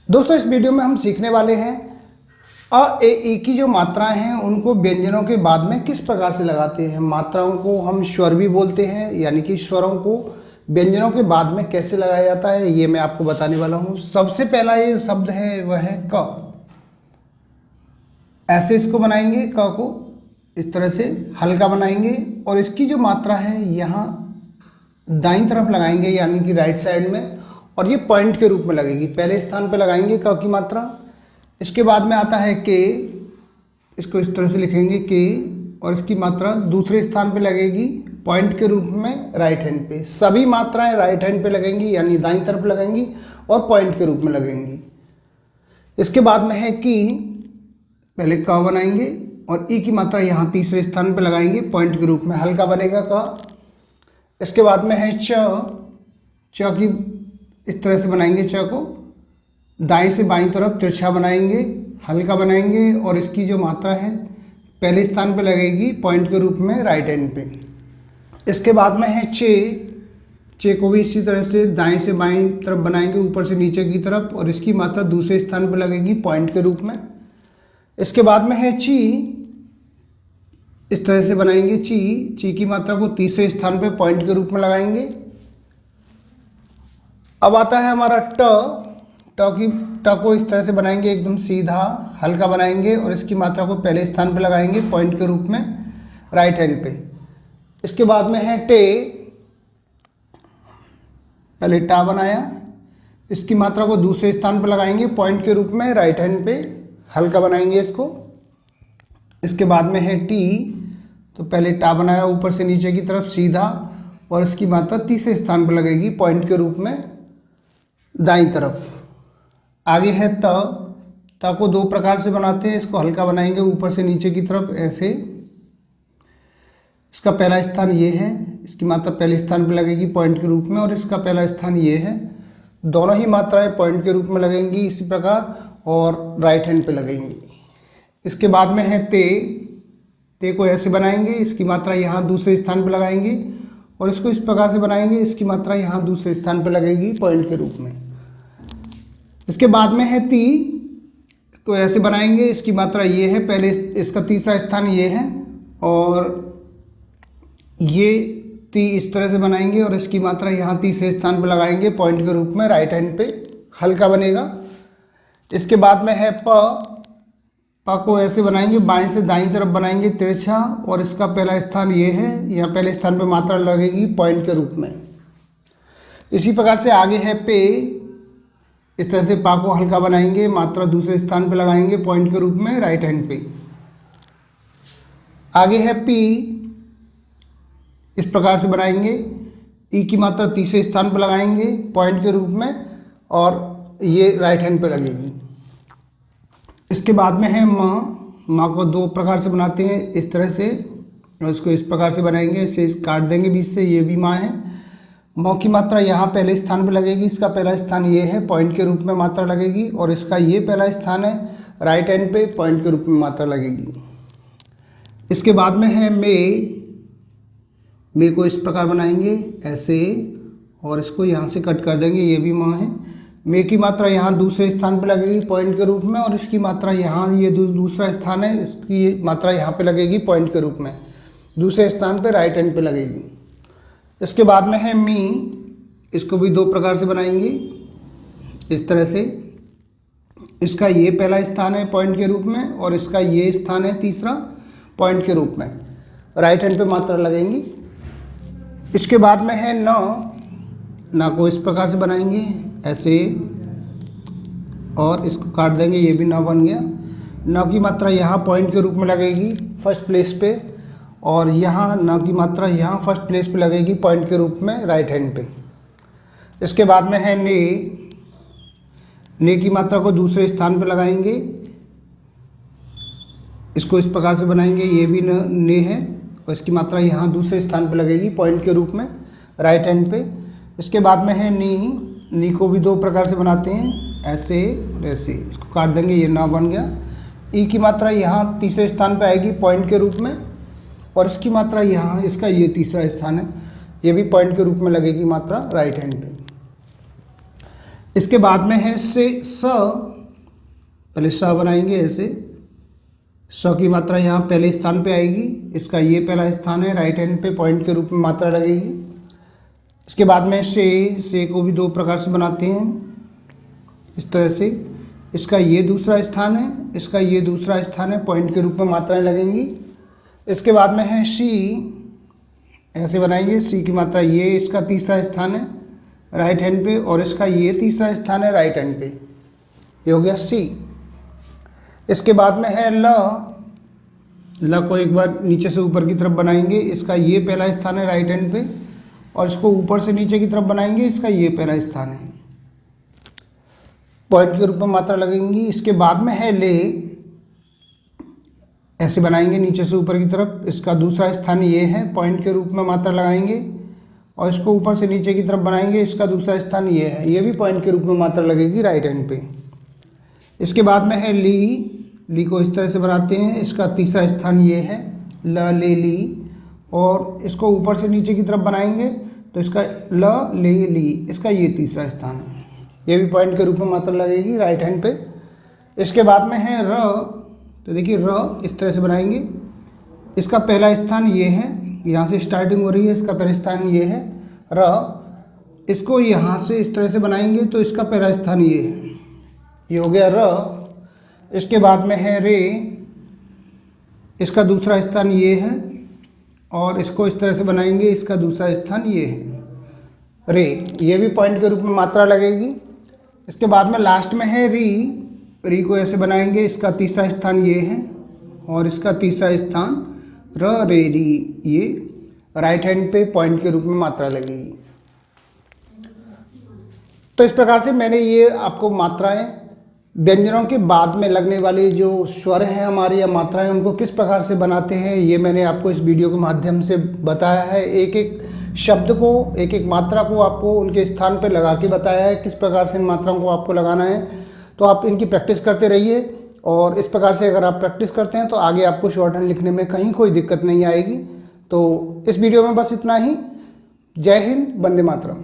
दोस्तों इस वीडियो में हम सीखने वाले हैं अ ए ई की जो मात्राएं हैं उनको व्यंजनों के बाद में किस प्रकार से लगाते हैं। मात्राओं को हम स्वर भी बोलते हैं, यानी कि स्वरों को व्यंजनों के बाद में कैसे लगाया जाता है ये मैं आपको बताने वाला हूँ। सबसे पहला ये शब्द है वह है क। ऐसे इसको बनाएंगे, क को इस तरह से हल्का बनाएंगे और इसकी जो मात्रा है यहाँ दाईं तरफ लगाएंगे, यानी कि राइट साइड में, और ये पॉइंट के रूप में लगेगी। पहले स्थान पे लगाएंगे क की मात्रा। इसके बाद में आता है के, इसको इस तरह से लिखेंगे के, और इसकी मात्रा दूसरे स्थान पे लगेगी पॉइंट के रूप में राइट हैंड पे। सभी मात्राएं राइट हैंड पे लगेंगी, यानी दाईं तरफ लगेंगी और पॉइंट के रूप में लगेंगी। इसके बाद में है की, पहले क बनाएंगे और ई की मात्रा यहाँ तीसरे स्थान पे लगाएंगे पॉइंट के रूप में, हल्का बनेगा क। इसके बाद में है च। च की इस तरह से बनाएंगे, च को दाएं से बाईं तरफ तिरछा बनाएंगे, हल्का बनाएंगे और इसकी जो मात्रा है पहले स्थान पे लगेगी पॉइंट के रूप में राइट हैंड पे। इसके बाद में है चे। चे को भी इसी तरह से दाएं से बाईं तरफ बनाएंगे, ऊपर से नीचे की तरफ, और इसकी मात्रा दूसरे स्थान पे लगेगी पॉइंट के रूप में। इसके बाद में है ची। इस तरह से बनाएंगे ची। ची की मात्रा को तीसरे स्थान पे पॉइंट के रूप में लगाएंगे। अब आता है हमारा ट। ट को इस तरह से बनाएंगे, एकदम सीधा हल्का बनाएंगे और इसकी मात्रा को पहले स्थान पे लगाएंगे पॉइंट के रूप में राइट हैंड पे। इसके बाद में है टे। पहले टा बनाया, इसकी मात्रा को दूसरे स्थान पे लगाएंगे पॉइंट के रूप में राइट हैंड पे, हल्का बनाएंगे इसको। इसके बाद में है टी। तो पहले टा बनाया ऊपर से नीचे की तरफ सीधा, और इसकी मात्रा तीसरे स्थान पर लगेगी पॉइंट के रूप में दाईं तरफ। आगे है त। त को दो प्रकार से बनाते हैं, इसको हल्का बनाएंगे ऊपर से नीचे की तरफ ऐसे। इसका पहला स्थान ये है, इसकी मात्रा पहले स्थान पर लगेगी पॉइंट के रूप में, और इसका पहला स्थान ये है। दोनों ही मात्राएं पॉइंट के रूप में लगेंगी इसी प्रकार, और राइट हैंड पे लगेंगी। इसके बाद में है ते। ते को ऐसे बनाएंगे, इसकी मात्रा यहाँ दूसरे स्थान पर लगाएंगे, और इसको इस प्रकार से बनाएंगे, इसकी मात्रा यहाँ दूसरे स्थान पर लगेगी पॉइंट के रूप में। इसके बाद में है ती। को ऐसे बनाएंगे, इसकी मात्रा ये है, पहले इसका तीसरा स्थान ये है, और ये ती इस तरह से बनाएंगे और इसकी मात्रा यहाँ तीसरे स्थान पर लगाएंगे पॉइंट के रूप में राइट हैंड पे, हल्का बनेगा। इसके बाद में है प। प को ऐसे बनाएंगे, बाएं से दाईं तरफ बनाएंगे तिरछा, और इसका पहला स्थान ये है, यहाँ पहले स्थान पे मात्रा लगेगी पॉइंट के रूप में। इसी प्रकार से आगे है पे। इस तरह से पा को हल्का बनाएंगे, मात्रा दूसरे स्थान पे लगाएंगे पॉइंट के रूप में राइट हैंड पे। आगे है पी। इस प्रकार से बनाएंगे, ई की मात्रा तीसरे स्थान पर लगाएंगे पॉइंट के रूप में, और ये राइट हैंड पे लगेगी। इसके बाद में है म। म को दो प्रकार से बनाते हैं, इस तरह से, और इसको इस प्रकार से बनाएंगे, इसे काट देंगे बीच से, ये भी माँ है। म की मात्रा यहाँ पहले स्थान पे लगेगी, इसका पहला स्थान ये है, पॉइंट के रूप में मात्रा लगेगी, और इसका ये पहला स्थान है राइट हैंड पे, पॉइंट के रूप में मात्रा लगेगी। इसके बाद में है मे। मे को इस प्रकार बनाएंगे ऐसे, और इसको यहाँ से कट कर देंगे, ये भी माँ है। मे की मात्रा यहाँ दूसरे स्थान पे लगेगी पॉइंट के रूप में, और इसकी मात्रा यहाँ, ये दूसरा स्थान है, इसकी मात्रा यहाँ पे लगेगी पॉइंट के रूप में, दूसरे स्थान पे राइट हैंड पे लगेगी। इसके बाद में है मी। इसको भी दो प्रकार से बनाएंगे, इस तरह से। इसका ये पहला स्थान है पॉइंट के रूप में, और इसका ये स्थान है तीसरा पॉइंट के रूप में, राइट हैंड पे मात्रा लगेंगी। इसके बाद में है न। न को इस प्रकार से बनाएंगे ऐसे, और इसको काट देंगे, ये भी न बन गया। न की मात्रा यहाँ पॉइंट के रूप में लगेगी फर्स्ट प्लेस पे, और यहाँ न की मात्रा यहाँ फर्स्ट प्लेस पे लगेगी पॉइंट के रूप में राइट हैंड पे। इसके बाद में है ने। ने की मात्रा को दूसरे स्थान पे लगाएंगे, इसको इस प्रकार से बनाएंगे, ये भी ने है, और इसकी मात्रा यहाँ दूसरे स्थान पे लगेगी पॉइंट के रूप में राइट हैंड पे। इसके बाद में है नी। नी को भी दो प्रकार से बनाते हैं, ऐसे और ऐसे, इसको काट देंगे, ये ना बन गया। ई की मात्रा यहाँ तीसरे स्थान पे आएगी पॉइंट के रूप में, और इसकी मात्रा यहाँ, इसका ये तीसरा स्थान है, ये भी पॉइंट के रूप में लगेगी मात्रा राइट हैंड पे। इसके बाद में है से स, पहले स बनाएंगे ऐसे, स की मात्रा यहाँ पहले स्थान पे आएगी, इसका ये पहला स्थान है, राइट हैंड पे पॉइंट के रूप में मात्रा लगेगी। इसके बाद में से को भी दो प्रकार से बनाते हैं इस तरह से, इसका ये दूसरा स्थान है, इसका ये दूसरा स्थान है, पॉइंट के रूप में मात्राएं लगेंगी। इसके बाद में है शी, ऐसे बनाएंगे, सी की मात्रा ये इसका तीसरा स्थान है राइट हैंड पे, और इसका ये तीसरा स्थान है राइट हैंड पे, ये हो गया सी। इसके बाद में है ल, ल को एक बार नीचे से ऊपर की तरफ बनाएंगे, इसका ये पहला स्थान है राइट हैंड पे, और इसको ऊपर से नीचे की तरफ बनाएंगे, इसका ये पहला स्थान है, पॉइंट के रूप में मात्रा लगेंगी। इसके बाद में है ले, ऐसे बनाएंगे नीचे से ऊपर की तरफ, इसका दूसरा स्थान ये है, पॉइंट के रूप में मात्रा लगाएंगे, और इसको ऊपर से नीचे की तरफ बनाएंगे, इसका दूसरा स्थान ये है, ये भी पॉइंट के रूप में मात्रा लगेगी राइट हैंड पे। इसके बाद में है ली, ली को इस तरह से बनाते हैं, इसका तीसरा स्थान ये है, ल ले ली, और इसको ऊपर से नीचे की तरफ बनाएंगे तो इसका ल ले ली, इसका ये तीसरा स्थान है, ये भी पॉइंट के रूप में मात्रा लगेगी राइट हैंड पे। इसके बाद में है र, तो देखिए र इस तरह से बनाएंगे, इसका पहला स्थान ये है, यहाँ से स्टार्टिंग हो रही है, इसका पहला स्थान ये है र, इसको यहाँ से इस तरह से बनाएंगे तो इसका पहला स्थान ये है, ये हो गया र। इसके बाद में है रे, इसका दूसरा स्थान ये है, और इसको इस तरह से बनाएंगे, इसका दूसरा स्थान ये है रे, ये भी पॉइंट के रूप में मात्रा लगेगी। इसके बाद में लास्ट में है री, री को ऐसे बनाएंगे, इसका तीसरा स्थान ये है, और इसका तीसरा स्थान र रे री, ये राइट हैंड पे पॉइंट के रूप में मात्रा लगेगी। तो इस प्रकार से मैंने ये आपको मात्राएं, व्यंजनों के बाद में लगने वाले जो स्वर हैं हमारे या मात्राएं, उनको किस प्रकार से बनाते हैं, ये मैंने आपको इस वीडियो के माध्यम से बताया है। एक एक शब्द को, एक एक मात्रा को आपको उनके स्थान पर लगा के बताया है, किस प्रकार से इन मात्राओं को आपको लगाना है। तो आप इनकी प्रैक्टिस करते रहिए, और इस प्रकार से अगर आप प्रैक्टिस करते हैं तो आगे आपको शॉर्ट हैंड लिखने में कहीं कोई दिक्कत नहीं आएगी। तो इस वीडियो में बस इतना ही। जय हिंद, वंदे मातरम।